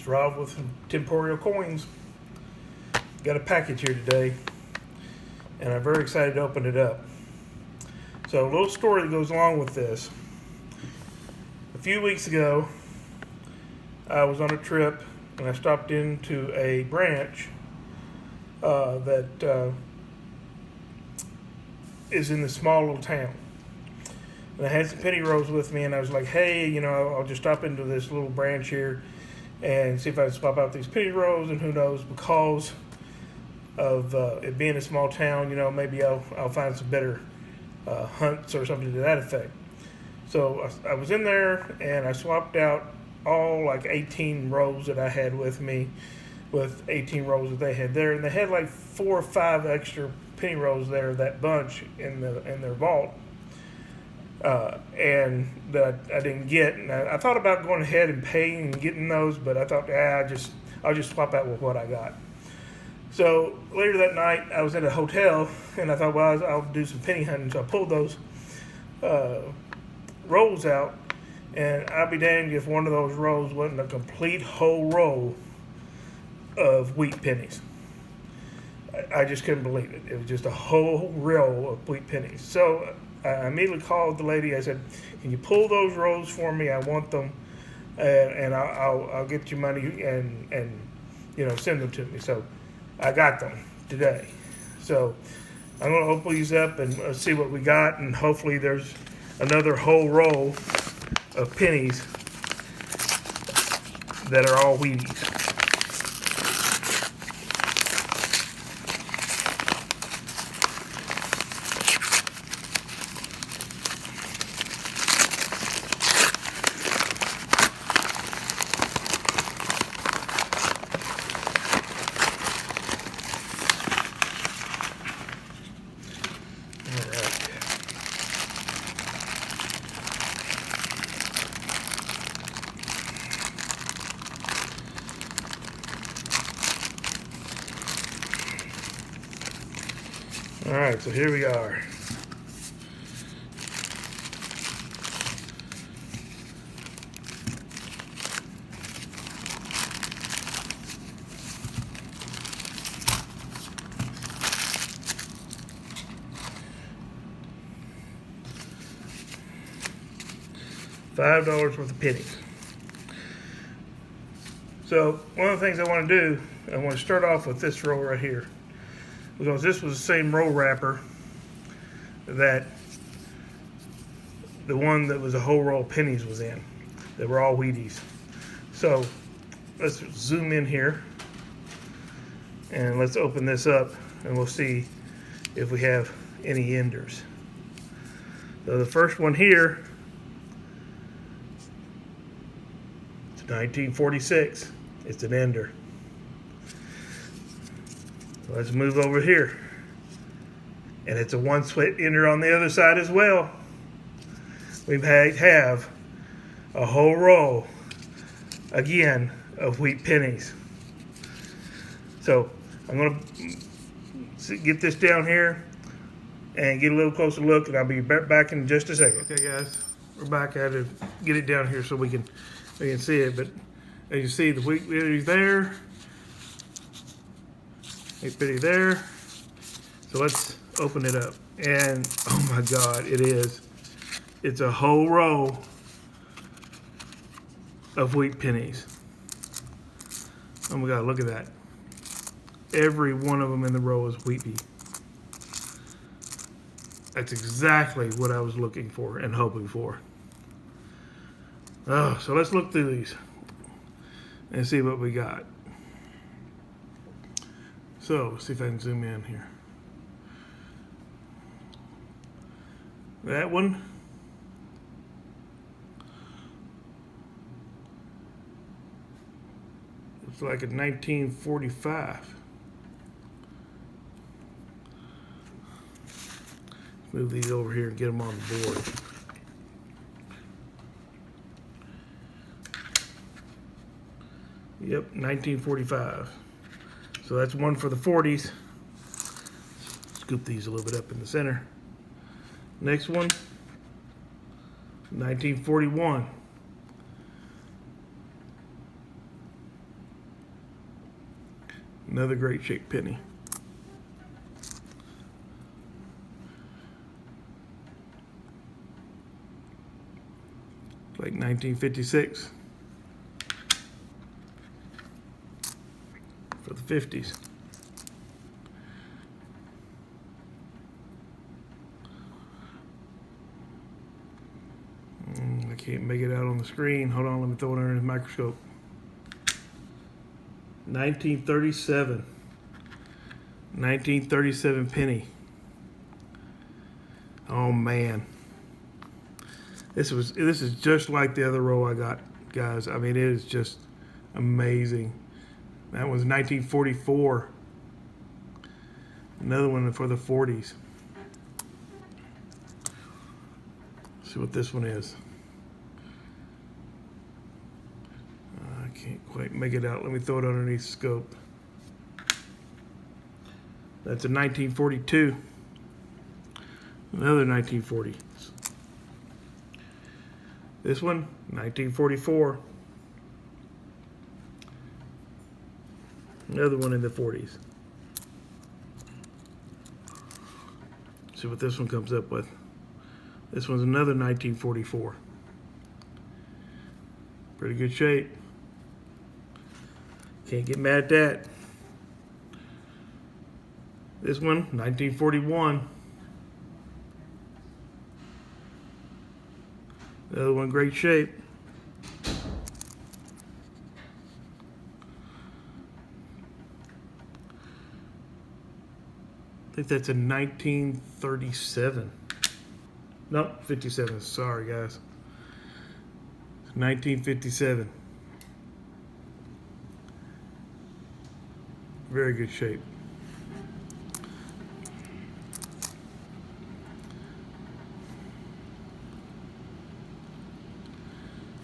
Rob with Temporio Coins. Got a package here today, and I'm very excited to open it up. So a little story that goes along with this. A few weeks ago, I was on a trip, and I stopped into a branch that is in this small little town. And I had some penny rolls with me, and I was like, hey, I'll just stop into this little branch here and see if I can swap out these penny rolls, and who knows, because of it being a small town, maybe I'll find some better hunts or something to that effect. So I was in there, and I swapped out all like 18 rolls that I had with me with 18 rolls that they had there, and they had like 4 or 5 extra penny rolls there, that bunch in their vault. And that I didn't get, and I thought about going ahead and paying and getting those, but I thought, I'll just swap out with what I got. So later that night, I was at a hotel, and I thought, well, I'll do some penny hunting. So I pulled those rolls out, and I'll be damned if one of those rolls wasn't a complete whole roll of wheat pennies. I just couldn't believe it. It was just a whole roll of wheat pennies. So I immediately called the lady. I said, can you pull those rolls for me? I want them, and I'll get you money and send them to me. So I got them today. So I'm going to open these up and see what we got, and hopefully there's another whole roll of pennies that are all Wheaties. All right, so here we are. $5 worth of pennies. So one of the things I want to do, I want to start off with this roll right here, because this was the same roll wrapper that the one that was a whole roll of pennies was in. They were all Wheaties. So let's zoom in here, and let's open this up, and we'll see if we have any enders. So the first one here, it's 1946. It's an ender. So let's move over here, and it's a one sweat ender on the other side as well. We have a whole roll again of wheat pennies. So I'm going to get this down here and get a little closer look, and I'll be back in just a second. Okay, guys, we're back. I had to get it down here so we can see it. But as you see, the wheat penny there, wheat penny there. So let's open it up, and oh my God, it is. It's a whole row of wheat pennies. Oh my God, look at that. Every one of them in the row is Wheatie. That's exactly what I was looking for and hoping for. Oh, so let's look through these and see what we got. So, let's see if I can zoom in here. That one. It's like a 1945. Move these over here and get them on the board. Yep, 1945. So that's one for the 40s. Scoop these a little bit up in the center. Next one, 1941. Another great shaped penny. Like 1956 for the 50s. I can't make it out on the screen. Hold on, let me throw it under the microscope. 1937. 1937 penny. Oh man. This is just like the other roll I got, guys. I mean, it is just amazing. That was 1944. Another one for the 40s. Let's see what this one is. I can't quite make it out. Let me throw it underneath scope. That's a 1942. Another 1940. This one, 1944. Another one in the 40s. See what this one comes up with. This one's another 1944. Pretty good shape. Can't get mad at that. This one, 1941. Another one, great shape. I think that's a 1937. Nope, 57. Sorry, guys. 1957. Very good shape.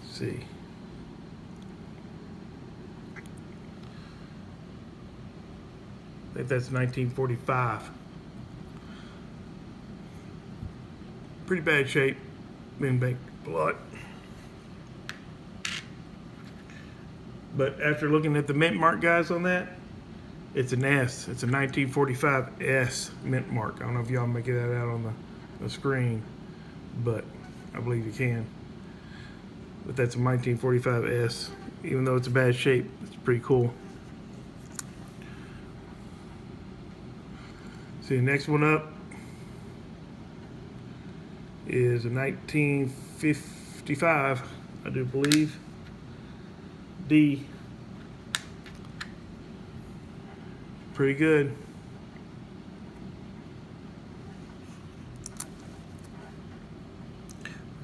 Let's see. I think that's 1945. Pretty bad shape. Been baked a lot. But after looking at the mint mark, guys, on that, it's an S. It's a 1945 S mint mark. I don't know if y'all make that out on the screen, but I believe you can. But that's a 1945 S. Even though it's a bad shape, it's pretty cool. See, the next one up is a 1955, I do believe, D. Pretty good.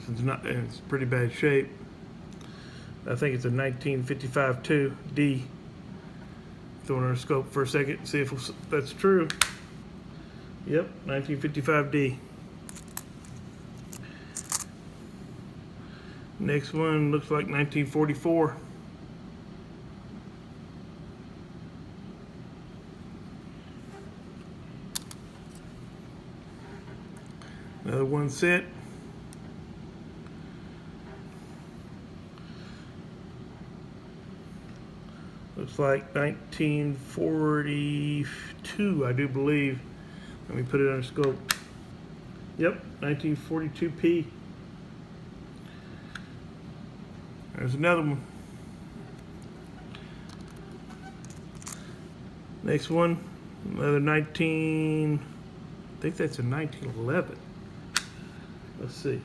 It's pretty bad shape. I think it's a 1955 too, D. Throw it on our scope for a second, see if that's true. Yep, 1955 D. Next one looks like 1944. Another one set. Looks like 1942, I do believe. Let me put it on a scope. Yep, 1942P. There's another one. Next one, another 19, I think that's a 1911. Let's see.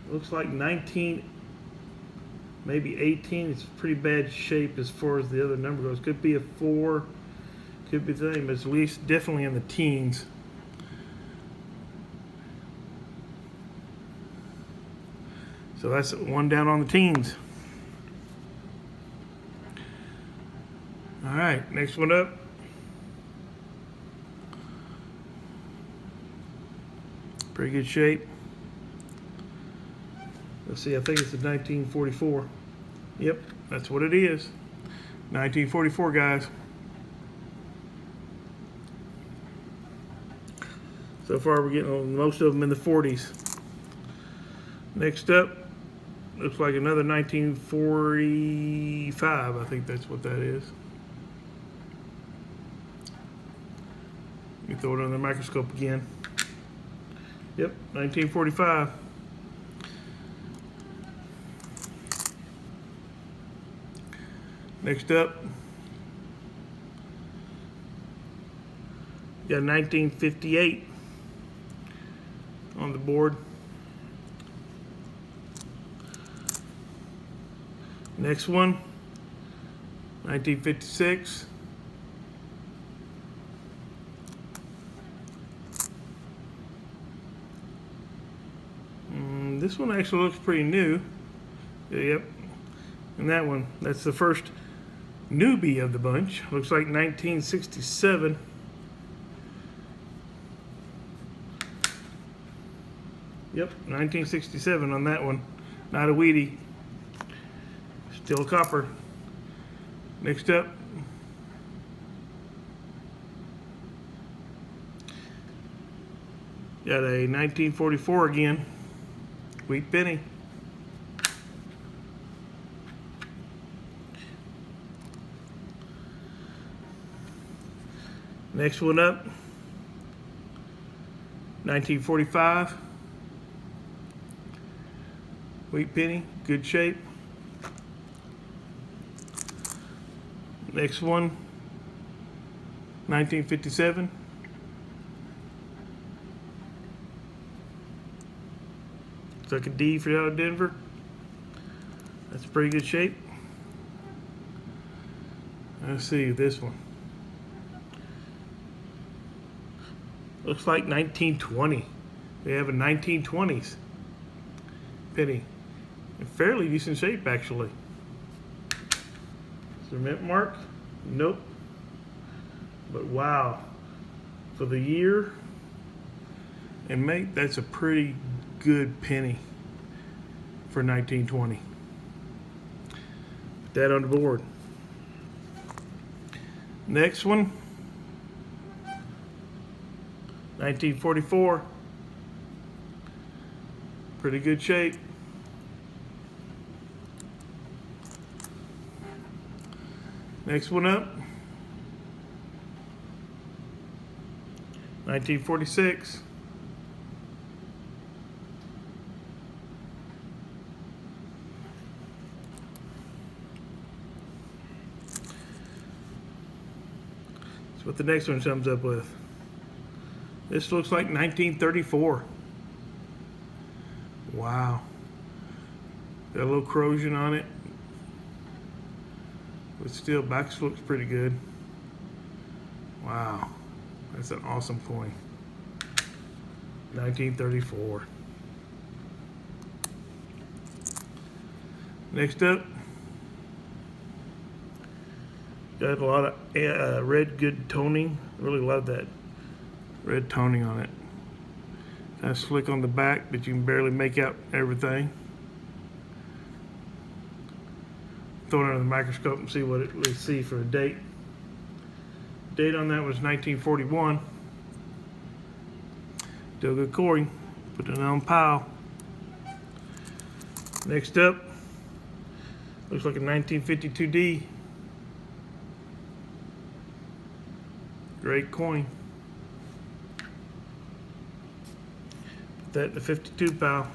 Looks like 19, maybe 18. It's pretty bad shape as far as the other number goes. Could be a 4, could be the same, but it's at least definitely in the teens. So that's one down on the teens. All right, next one up. Pretty good shape. Let's see, I think it's a 1944. Yep, that's what it is. 1944, guys. So far, we're getting most of them in the 40s. Next up, looks like another 1945. I think that's what that is. me throw it under the microscope again. Yep, 1945. Next up, got 1958 on the board. Next one, 1956. This one actually looks pretty new. Yep. And that one, that's the first newbie of the bunch. Looks like 1967. Yep, 1967 on that one. Not a Wheatie. Still copper. Next up, got a 1944 again. Wheat penny. Next one up, 1945. Wheat penny, good shape. Next one, 1957. Looks like a D for out of Denver. That's pretty good shape. Let's see this one. Looks like 1920. We have a 1920s penny. In fairly decent shape, actually. Cement mark? Nope. But wow. For the year and mate, that's a pretty good penny for 1920. Put that on the board. Next one, 1944. Pretty good shape. Next one up, 1946. That's what the next one comes up with. This looks like 1934. Wow. Got a little corrosion on it. But still, box looks pretty good. Wow. That's an awesome coin. 1934. Next up, got a lot of red good toning. Really love that red toning on it. Kind of slick on the back, but you can barely make out everything. Throw it under the microscope and see what we see for a date. Date on that was 1941. Still good coin. Put it on pile. Next up, looks like a 1952D. Great coin. Put that in the 52 pile.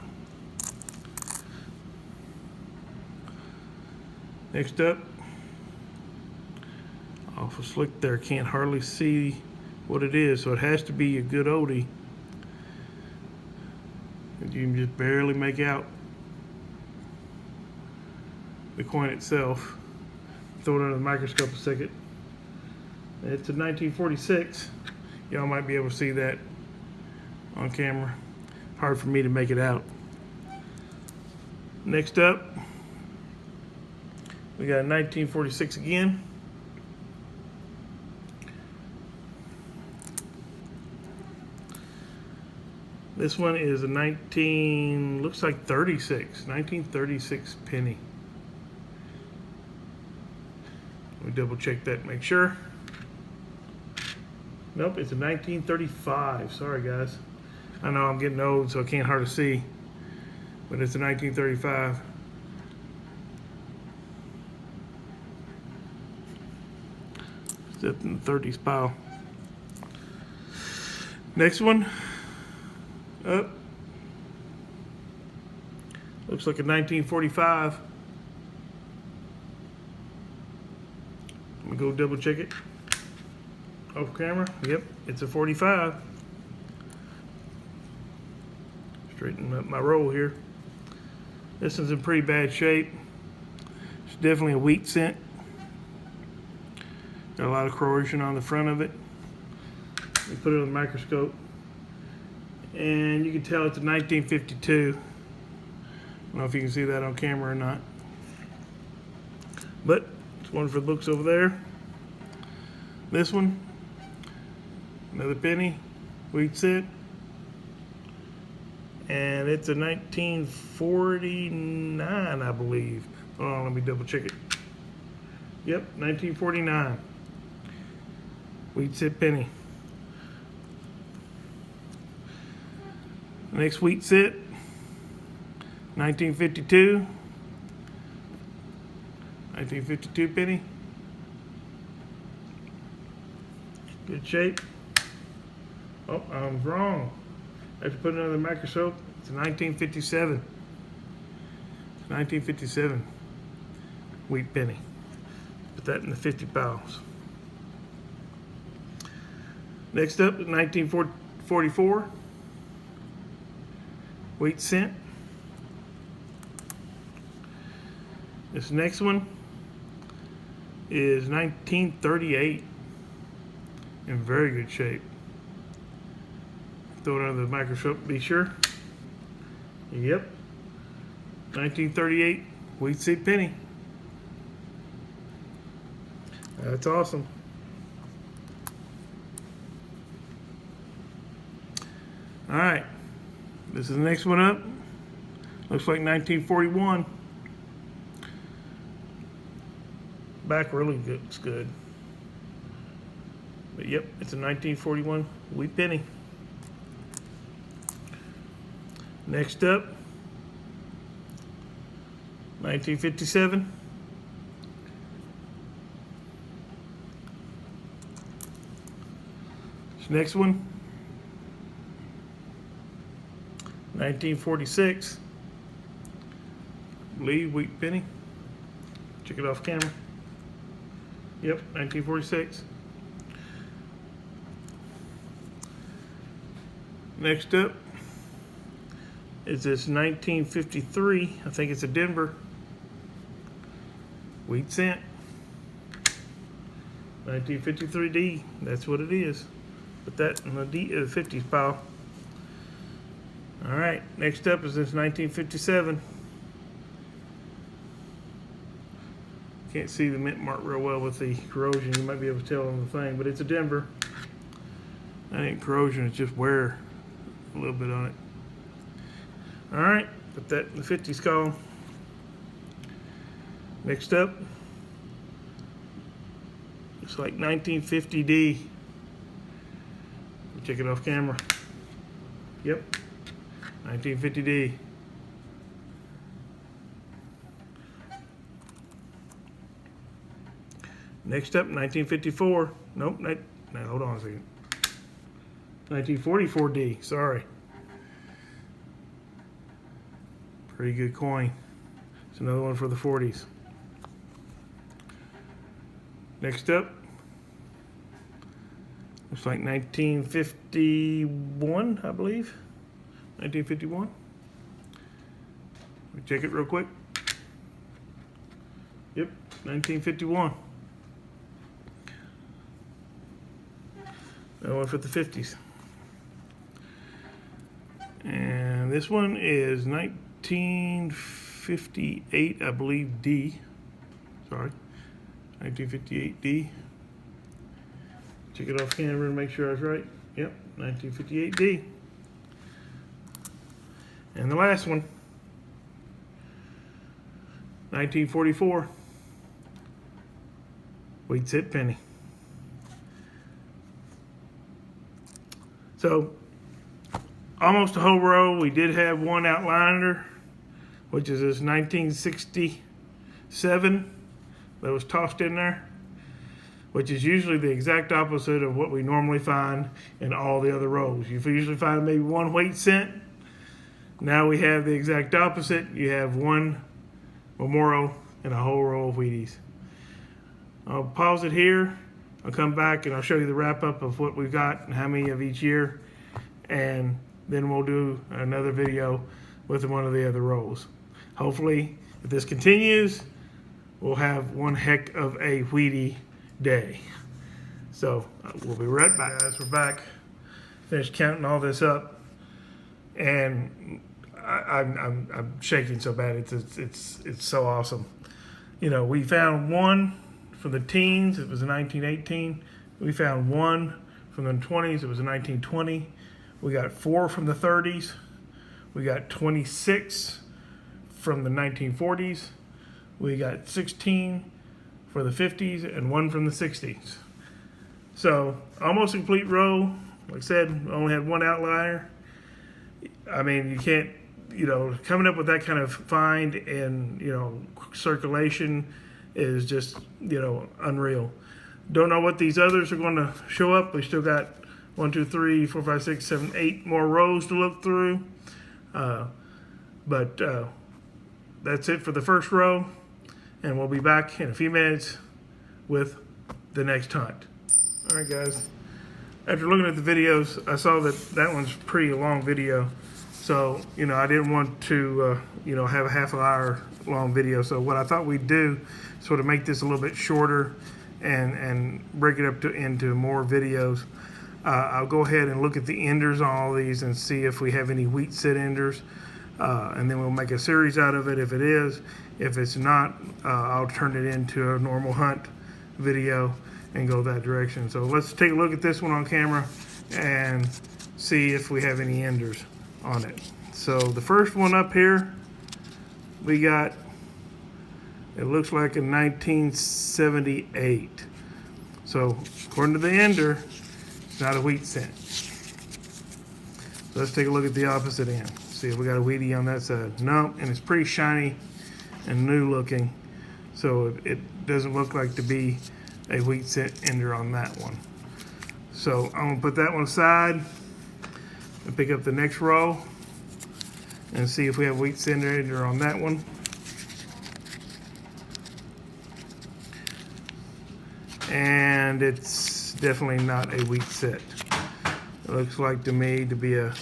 Next up, awful slick there, can't hardly see what it is, so it has to be a good oldie. And you can just barely make out the coin itself. Throw it under the microscope a second. It's a 1946. Y'all might be able to see that on camera. Hard for me to make it out. Next up, we got a 1946 again. This one is a looks like 1936 penny. Let me double check that, make sure. Nope, it's a 1935. Sorry guys. I know I'm getting old, so I can't hardly see. But it's a 1935. It's in the 30s pile. Next one up. Looks like a 1945. Let me go double check it. Off camera. Yep, it's a 45. Straighten up my roll here. This one's in pretty bad shape. It's definitely a wheat cent. Got a lot of corrosion on the front of it. We put it on the microscope, and you can tell it's a 1952. I don't know if you can see that on camera or not, but it's one for the books over there. This one, another penny, wheat cent, and it's a 1949, I believe. Hold on, let me double check it. Yep, 1949. Wheat cent penny. Next wheat cent, 1952. 1952 penny. Good shape. Oh, I was wrong. I have to put another microscope. It's a 1957. 1957 wheat penny. Put that in the 50 pounds. Next up is 1944 wheat cent. This next one is 1938 in very good shape. Throw it under the microscope to be sure. Yep, 1938 wheat cent penny. That's awesome. All right, this is the next one up. Looks like 1941. Back really looks good. But yep, it's a 1941 wheat penny. Next up, 1957. This next one, 1946. Lee wheat penny. Check it off camera. Yep, 1946. Next up is this 1953. I think it's a Denver wheat cent. 1953D. That's what it is. Put that in the 50s pile. All right. Next up is this 1957. Can't see the mint mark real well with the corrosion. You might be able to tell on the thing, but it's a Denver. That ain't corrosion, it's just wear a little bit on it. All right, put that in the 50s column. Next up, looks like 1950D. Check it off camera. Yep, 1950D. Next up, 1954. Nope, no, hold on a second. 1944D, sorry. Pretty good coin. It's another one for the 40s. Next up, looks like 1951, I believe. 1951. Let me check it real quick. Yep, 1951. That one for the 50s. And this one is 1958, I believe, D. Sorry, 1958D. Check it off camera and make sure I was right. Yep, 1958D. And the last one, 1944. Wheat cent penny. So, almost a whole row. We did have one outliner, which is this 1967 that was tossed in there. which is usually the exact opposite of what we normally find in all the other rows. You usually find maybe one wheat cent. Now we have the exact opposite. You have one Memorial and a whole row of Wheaties. I'll pause it here. I'll come back and I'll show you the wrap up of what we've got and how many of each year. And then we'll do another video with one of the other rows. Hopefully, if this continues, we'll have one heck of a Wheatie day. So we'll be right back, guys. We're back. Finished counting all this up, and I'm shaking so bad. It's so awesome. You know, we found one from the teens. It was in 1918. We found one from the 20s. It was in 1920. We got 4 from the 30s. We got 26 from the 1940s. We got 16 for the 50s and 1 from the 60s. So almost a complete row. Like I said, only had one outlier. I mean, you can't, you know, coming up with that kind of find and, you know, circulation is just, you know, unreal. Don't know what these others are going to show up. We still got 1, 2, 3, 4, 5, 6, 7, 8 more rows to look through. But that's it for the first row. And we'll be back in a few minutes with the next hunt. All right, guys. After looking at the videos, I saw that that one's a pretty long video. So, you know, I didn't want to, you know, have a half an hour long video. So what I thought we'd do, sort of make this a little bit shorter and break it up into more videos. I'll go ahead and look at the enders on all these and see if we have any wheat sit enders. And then we'll make a series out of it if it is. If it's not, I'll turn it into a normal hunt video and go that direction. So let's take a look at this one on camera and see if we have any enders on it. So the first one up here, we got, it looks like a 1978. So according to the ender, it's not a wheat cent. So let's take a look at the opposite end. See if we got a Wheatie on that side. No, and it's pretty shiny and new looking. So it doesn't look like to be a wheat cent ender on that one. So I'm gonna put that one aside and pick up the next row and see if we have wheat cent ender on that one. And it's definitely not a wheat cent. It looks like to me to be a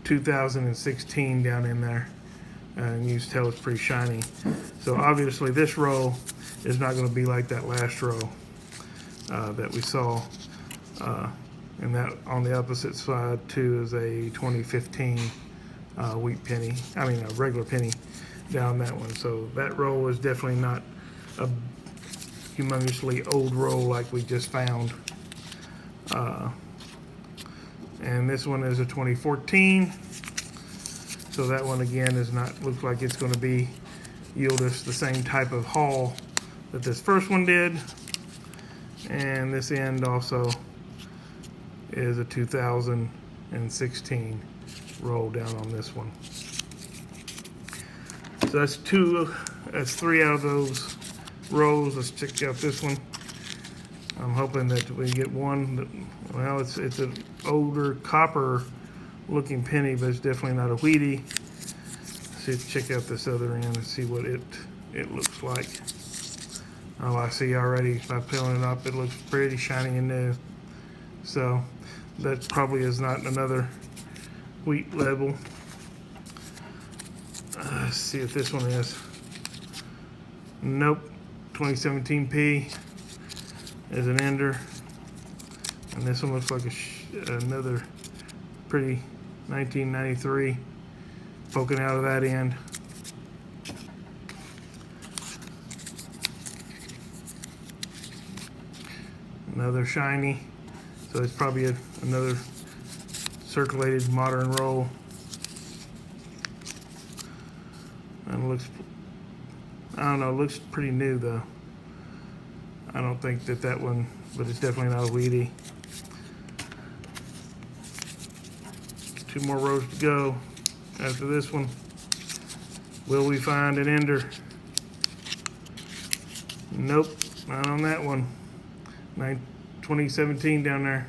2016 down in there. And you can tell it's pretty shiny. So obviously this row is not going to be like that last row that we saw. And that on the opposite side too is a 2015 wheat penny. I mean a regular penny down that one. So that row is definitely not a humongously old row like we just found. And this one is a 2014. So that one again is not, looks like it's going to be yield us the same type of haul that this first one did. And this end also is a 2016 roll down on this one. So that's 3 out of those rows. Let's check out this one. I'm hoping that we get one that, well, it's an older copper looking penny, but it's definitely not a Wheatie. See, check out this other end and see what it looks like. Oh, I see already by peeling it up, it looks pretty shiny and new. So that probably is not another wheat label. Let's see if this one is. Nope, 2017P is an ender, and this one looks like another pretty 1993 poking out of that end. Another shiny, so it's probably another circulated modern roll. And it looks, I don't know, it looks pretty new though. I don't think that one, but it's definitely not a Wheatie. 2 more rows to go after this one. Will we find an ender? Nope, not on that one. 2017 down there.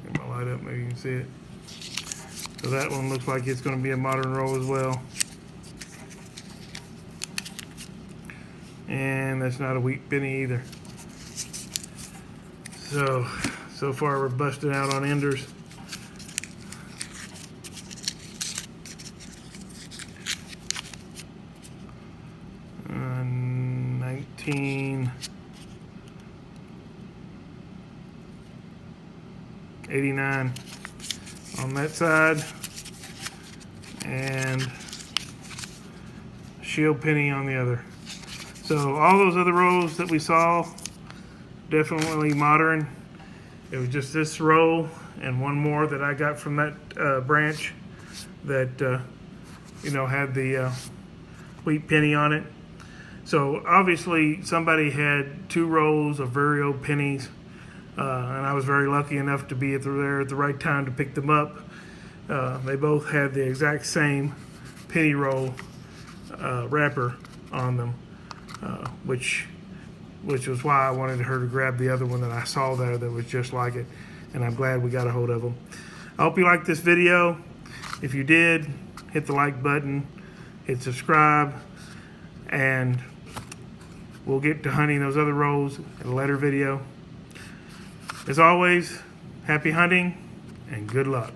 Get my light up, maybe you can see it. So that one looks like it's going to be a modern roll as well. And that's not a wheat penny either. So far we're busting out on Enders. Uh, 1989 on that side, and shield penny on the other. So all those other rolls that we saw, definitely modern. It was just this roll and one more that I got from that branch that had the wheat penny on it. So obviously somebody had 2 rolls of very old pennies, and I was very lucky enough to be there at the right time to pick them up. They both had the exact same penny roll wrapper on them, which was why I wanted her to grab the other one that I saw there that was just like it, and I'm glad we got a hold of them. I hope you liked this video. If you did, hit the like button, hit subscribe, and we'll get to hunting those other rolls in a later video. As always, happy hunting and good luck.